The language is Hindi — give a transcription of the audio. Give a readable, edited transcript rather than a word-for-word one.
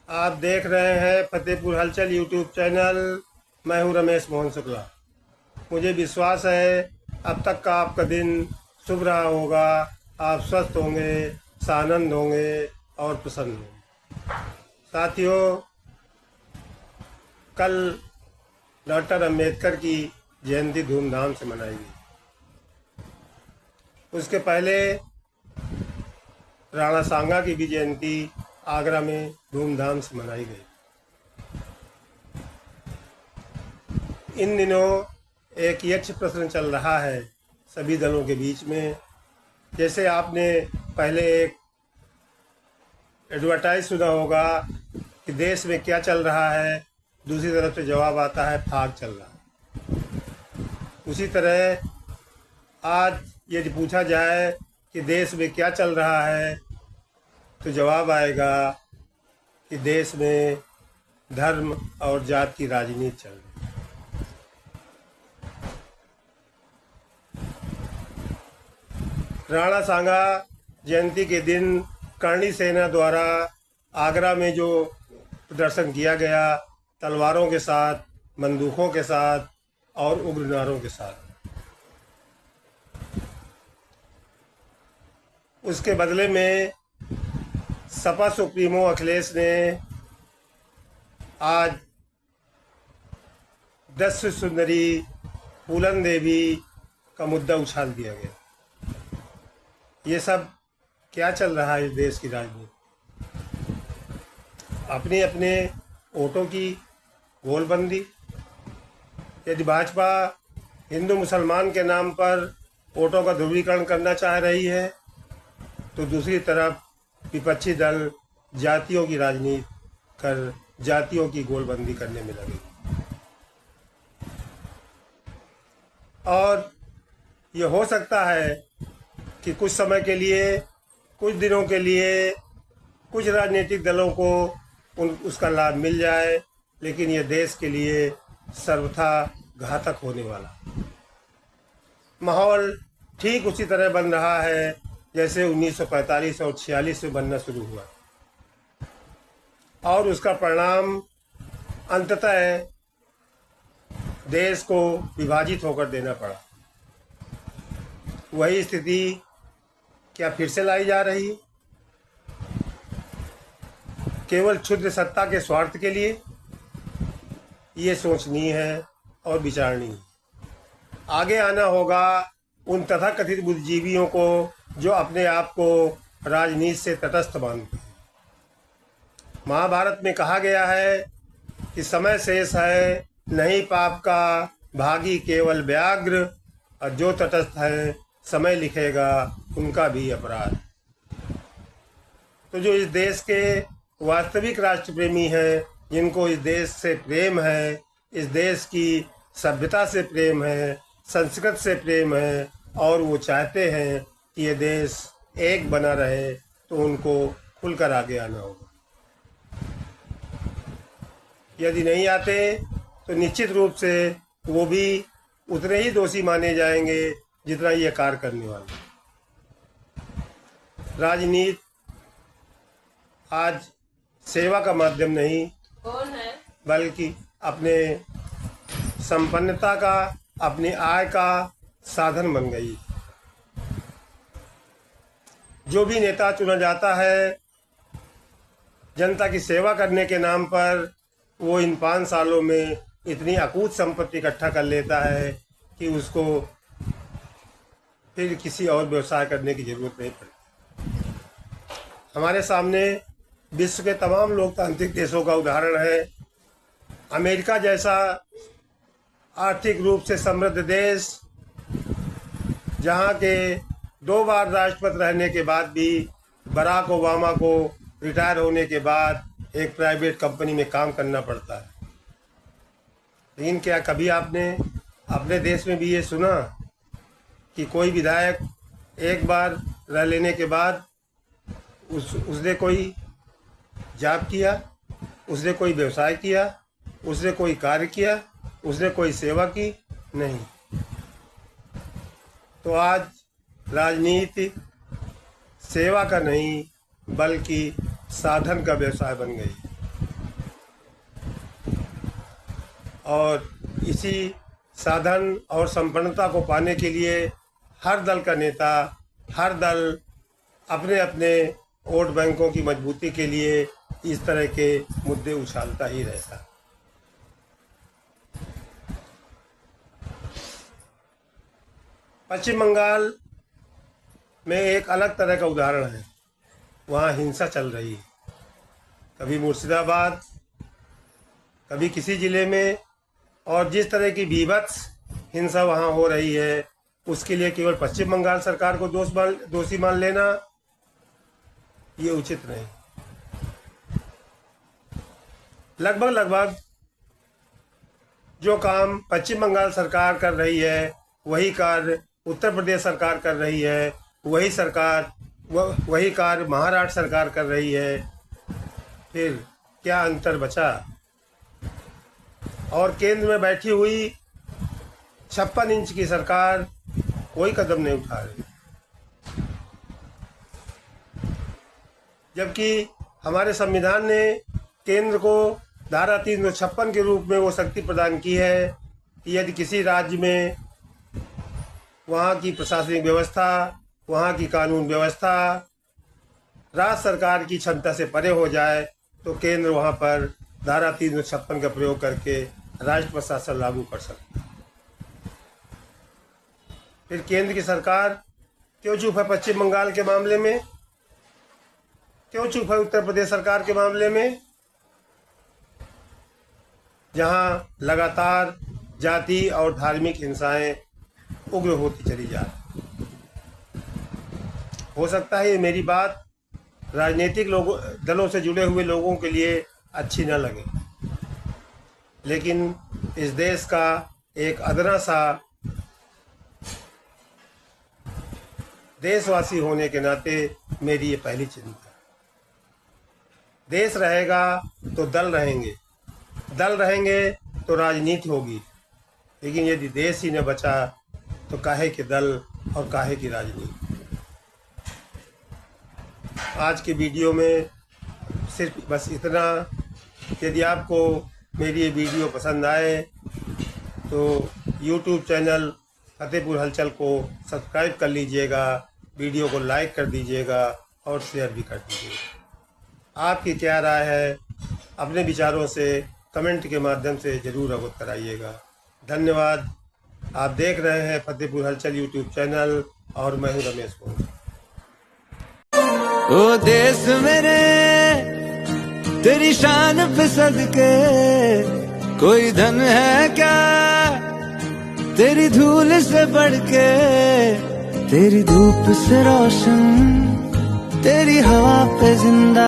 आप देख रहे हैं फतेहपुर हलचल यूट्यूब चैनल। मैं हूं रमेश मोहन शुक्ला। मुझे विश्वास है अब तक का आपका दिन शुभ रहा होगा। आप स्वस्थ होंगे, सानंद होंगे और प्रसन्न होंगे। साथियों, कल डॉक्टर अंबेडकर की जयंती धूमधाम से मनाई गई। उसके पहले राणा सांगा की भी जयंती आगरा में धूमधाम से मनाई गई। इन दिनों एक यक्ष प्रश्न चल रहा है सभी दलों के बीच में। जैसे आपने पहले एक एडवर्टाइज सुना होगा कि देश में क्या चल रहा है, दूसरी तरफ से जवाब आता है फाग चल रहा है। उसी तरह आज यदि पूछा जाए कि देश में क्या चल रहा है, तो जवाब आएगा कि देश में धर्म और जात की राजनीति चल रही है। राणा सांगा जयंती के दिन करणी सेना द्वारा आगरा में जो प्रदर्शन किया गया, तलवारों के साथ, बंदूकों के साथ और उग्र नारों के साथ, उसके बदले में सपा सुप्रीमो अखिलेश ने आज 10 सुंदरी फूलन देवी का मुद्दा उछाल दिया गया। ये सब क्या चल रहा है इस देश की राजनीति? अपने अपने वोटों की गोलबंदी। यदि भाजपा हिंदू मुसलमान के नाम पर वोटों का ध्रुवीकरण करना चाह रही है, तो दूसरी तरफ विपक्षी दल जातियों की राजनीति कर जातियों की गोलबंदी करने में लगे। और ये हो सकता है कि कुछ समय के लिए, कुछ दिनों के लिए कुछ राजनीतिक दलों को उसका लाभ मिल जाए, लेकिन ये देश के लिए सर्वथा घातक होने वाला। माहौल ठीक उसी तरह बन रहा है जैसे 1945 और 46 में बनना शुरू हुआ, और उसका परिणाम अंततः देश को विभाजित होकर देना पड़ा। वही स्थिति क्या फिर से लाई जा रही है, केवल क्षुद्र सत्ता के स्वार्थ के लिए? ये सोचनीय है और विचारणीय है। आगे आना होगा उन तथाकथित बुद्धिजीवियों को जो अपने आप को राजनीति से तटस्थ मानते हैं। महाभारत में कहा गया है कि समय शेष है नहीं पाप का, भागी केवल व्याघ्र, और जो तटस्थ है समय लिखेगा उनका भी अपराध। तो जो इस देश के वास्तविक राष्ट्र प्रेमी हैं, जिनको इस देश से प्रेम है, इस देश की सभ्यता से प्रेम है, संस्कृत से प्रेम है, और वो चाहते हैं कि ये देश एक बना रहे, तो उनको खुलकर आगे आना होगा। यदि नहीं आते तो निश्चित रूप से वो भी उतने ही दोषी माने जाएंगे जितना ये कार्य करने वाले। राजनीति आज सेवा का माध्यम नहीं, कौन है, बल्कि अपने संपन्नता का, अपनी आय का साधन बन गई। जो भी नेता चुना जाता है जनता की सेवा करने के नाम पर, वो इन 5 सालों में इतनी अकूत संपत्ति इकट्ठा कर लेता है कि उसको फिर किसी और व्यवसाय करने की जरूरत नहीं पड़ती। हमारे सामने विश्व के तमाम लोकतांत्रिक देशों का उदाहरण है। अमेरिका जैसा आर्थिक रूप से समृद्ध देश, जहाँ के 2 बार राष्ट्रपति रहने के बाद भी बराक ओबामा को रिटायर होने के बाद एक प्राइवेट कंपनी में काम करना पड़ता है। लेकिन क्या कभी आपने अपने देश में भी ये सुना कि कोई विधायक एक बार रह लेने के बाद उसने कोई जॉब किया, उसने कोई व्यवसाय किया, उसने कोई कार्य किया, उसने कोई सेवा की? नहीं। तो आज राजनीति सेवा का नहीं बल्कि साधन का व्यवसाय बन गई। और इसी साधन और संपन्नता को पाने के लिए हर दल का नेता, हर दल अपने अपने वोट बैंकों की मजबूती के लिए इस तरह के मुद्दे उछालता ही रहता। पश्चिम बंगाल में एक अलग तरह का उदाहरण है। वहाँ हिंसा चल रही है, कभी मुर्शिदाबाद, कभी किसी ज़िले में, और जिस तरह की बीभत्स हिंसा वहाँ हो रही है उसके लिए केवल पश्चिम बंगाल सरकार को दोषी मान लेना ये उचित नहीं। लगभग जो काम पश्चिम बंगाल सरकार कर रही है वही कार्य उत्तर प्रदेश सरकार कर रही है, वही कार्य महाराष्ट्र सरकार कर रही है। फिर क्या अंतर बचा? और केंद्र में बैठी हुई 56 इंच की सरकार कोई कदम नहीं उठा रही, जबकि हमारे संविधान ने केंद्र को धारा 356 के रूप में वो शक्ति प्रदान की है कि यदि किसी राज्य में वहाँ की प्रशासनिक व्यवस्था, वहाँ की कानून व्यवस्था राज्य सरकार की क्षमता से परे हो जाए तो केंद्र वहाँ पर धारा 356 का प्रयोग करके राष्ट्र प्रशासन लागू कर सकता है। फिर केंद्र की सरकार क्यों चुप है पश्चिम बंगाल के मामले में? क्यों चुप है उत्तर प्रदेश सरकार के मामले में, जहां लगातार जाति और धार्मिक हिंसाएं उग्र होती चली जा रही? हो सकता है ये मेरी बात राजनीतिक दलों से जुड़े हुए लोगों के लिए अच्छी न लगे, लेकिन इस देश का एक अदना सा देशवासी होने के नाते मेरी ये पहली चिंता है। देश रहेगा तो दल रहेंगे तो राजनीति होगी, लेकिन यदि देश ही न बचा तो काहे के दल और काहे की राजनीति। आज के वीडियो में सिर्फ बस इतना। यदि आपको मेरी ये वीडियो पसंद आए तो YouTube चैनल फतेहपुर हलचल को सब्सक्राइब कर लीजिएगा, वीडियो को लाइक कर दीजिएगा और शेयर भी कर दीजिएगा। आपकी क्या राय है अपने विचारों से कमेंट के माध्यम से ज़रूर अवगत कराइएगा। धन्यवाद। आप देख रहे हैं फतेहपुर हलचल YouTube चैनल और मैं हूं रमेश भोंगा। ओ देश मेरे तेरी शान पे सदके कोई धन है क्या तेरी धूल से बढ़ के, तेरी धूप से रोशन तेरी हवा पे जिंदा।